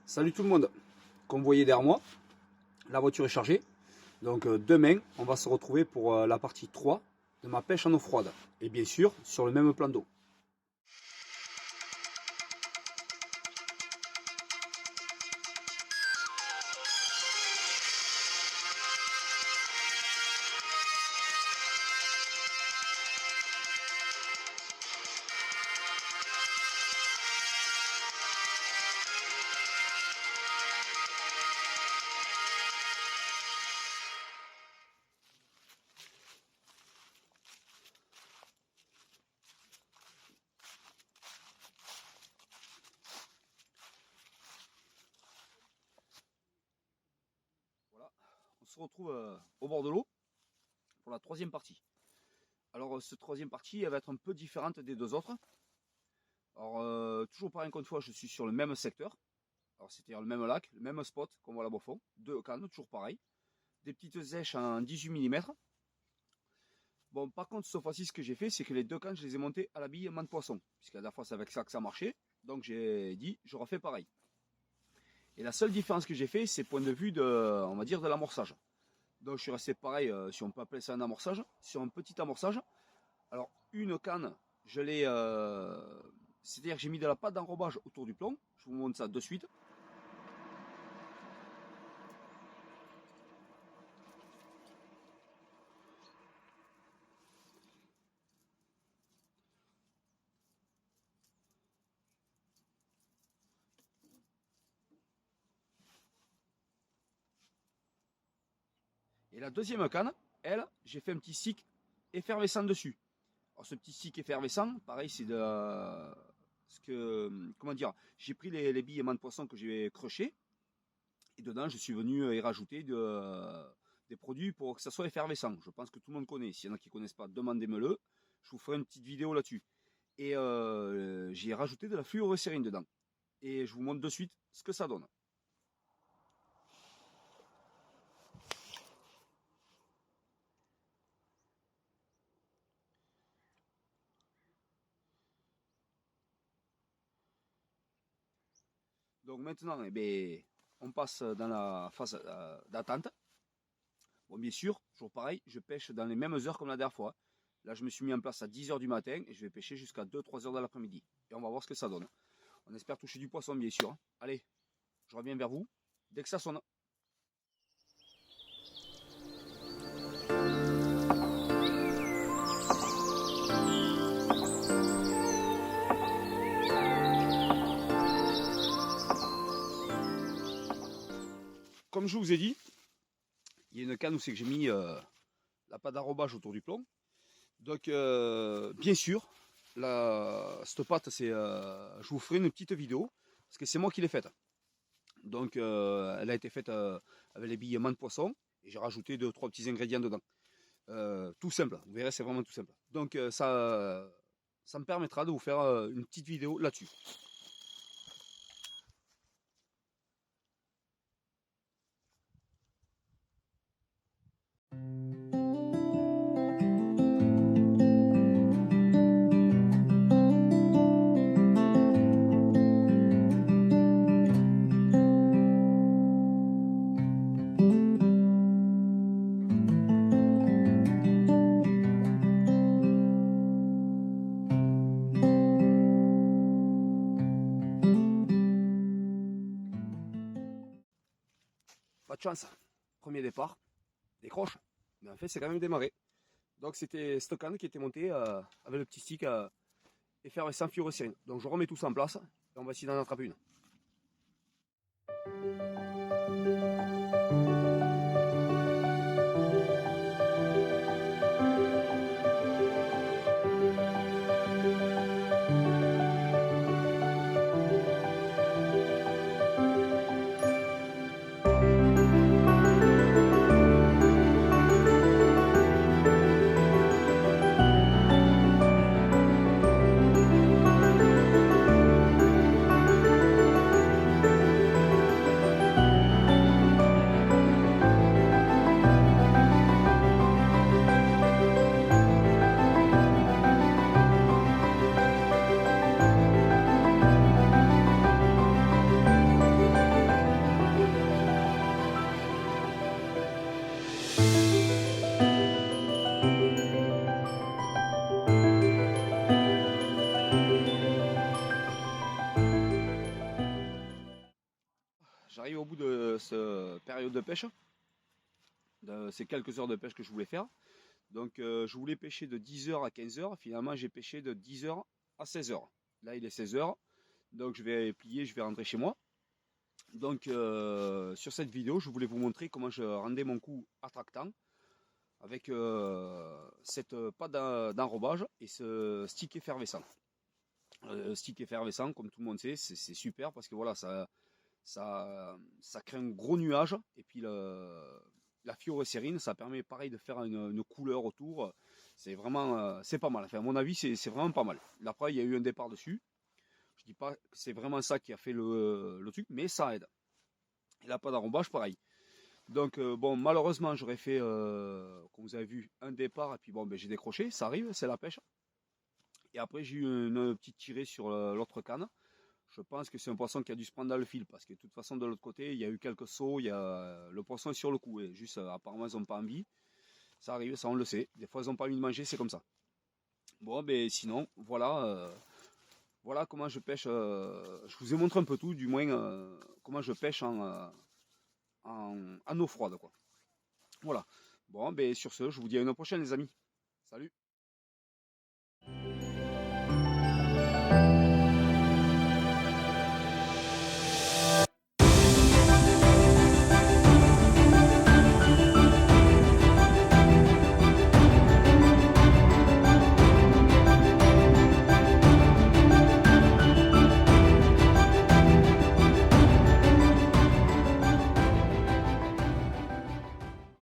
Salut tout le monde, comme vous voyez derrière moi, la voiture est chargée. Donc demain, on va se retrouver pour la partie 3 de ma pêche en eau froide. Et bien sûr, sur le même plan d'eau. Voilà, on se retrouve au bord de l'eau pour la troisième partie. Alors cette troisième partie, elle va être un peu différente des deux autres. Alors toujours pareil, encore une fois, je suis sur le même secteur. Alors c'est-à-dire le même lac, le même spot qu'on voit là-bas au fond. Deux cannes, toujours pareil. Des petites èches en 18 mm. Bon, par contre, cette fois-ci, ce que j'ai fait, c'est que les deux cannes, je les ai montées à la bille main de poisson. Puisque la dernière fois, c'est avec ça que ça marchait. Donc j'ai dit, je refais pareil. Et la seule différence que j'ai fait, c'est point de vue de, on va dire, de l'amorçage. Donc je suis resté pareil, si on peut appeler ça un amorçage, sur un petit amorçage. Alors une canne, je l'ai, c'est-à-dire que j'ai mis de la pâte d'enrobage autour du plomb. Je vous montre ça de suite. Et la deuxième canne, elle, j'ai fait un petit stick effervescent dessus. Alors ce petit stick effervescent, pareil, c'est de ce que, comment dire, j'ai pris les billes aimants de poisson que j'ai crochées et dedans je suis venu y rajouter des produits pour que ça soit effervescent. Je pense que tout le monde connaît. S'il y en a qui ne connaissent pas, demandez-me-le. Je vous ferai une petite vidéo là-dessus. Et j'ai rajouté de la fluorocérine dedans. Et je vous montre de suite ce que ça donne. Donc maintenant, eh bien, on passe dans la phase d'attente. Bon, bien sûr, toujours pareil, je pêche dans les mêmes heures comme la dernière fois. Là, je me suis mis en place à 10 h du matin et je vais pêcher jusqu'à 2-3 h de l'après-midi. Et on va voir ce que ça donne. On espère toucher du poisson, bien sûr. Allez, je reviens vers vous dès que ça sonne. Comme je vous ai dit, il y a une canne où c'est que j'ai mis la pâte d'arrobage autour du plomb. Donc, bien sûr, cette pâte, je vous ferai une petite vidéo parce que c'est moi qui l'ai faite. Donc, elle a été faite avec les billes de poisson et j'ai rajouté 2-3 petits ingrédients dedans. Tout simple, vous verrez, c'est vraiment tout simple. Donc, ça me permettra de vous faire une petite vidéo là-dessus. Pas de chance, premier départ, décroche, mais en fait c'est quand même démarré. Donc c'était cette canne qui était montée avec le petit stick effervescent fluorocérine. Donc je remets tout ça en place et on va essayer d'en attraper une. j'arrive au bout de cette période de pêche, de ces quelques heures de pêche que je voulais faire. Donc je voulais pêcher de 10h à 15h, finalement j'ai pêché de 10h à 16h. Là il est 16h, donc je vais plier, je vais rentrer chez moi. Donc sur cette vidéo, je voulais vous montrer comment je rendais mon coup attractant avec cette pâte d'enrobage et ce stick effervescent. Stick effervescent, comme tout le monde sait, c'est super parce que voilà, ça crée un gros nuage et puis la phyorésérine, ça permet pareil de faire une couleur autour. C'est vraiment, c'est pas mal. Enfin, à mon avis, c'est vraiment pas mal. Après, il y a eu un départ dessus. Je dis pas que c'est vraiment ça qui a fait le truc, mais ça aide. Et là, pas d'enrobage, pareil. Donc, bon, malheureusement, j'aurais fait, comme vous avez vu, un départ, et puis bon, ben, j'ai décroché, ça arrive, c'est la pêche. Et après, j'ai eu une petite tirée sur l'autre canne. Je pense que c'est un poisson qui a dû se prendre dans le fil, parce que de toute façon, de l'autre côté, il y a eu quelques sauts, le poisson est sur le coup, et juste, apparemment, ils n'ont pas envie. Ça arrive, ça on le sait. Des fois, ils n'ont pas envie de manger, c'est comme ça. Bon, ben sinon, voilà. Voilà comment je pêche. Je vous ai montré un peu tout, du moins comment je pêche en eau froide, quoi. Voilà. Bon, ben sur ce, je vous dis à une prochaine, les amis. Salut.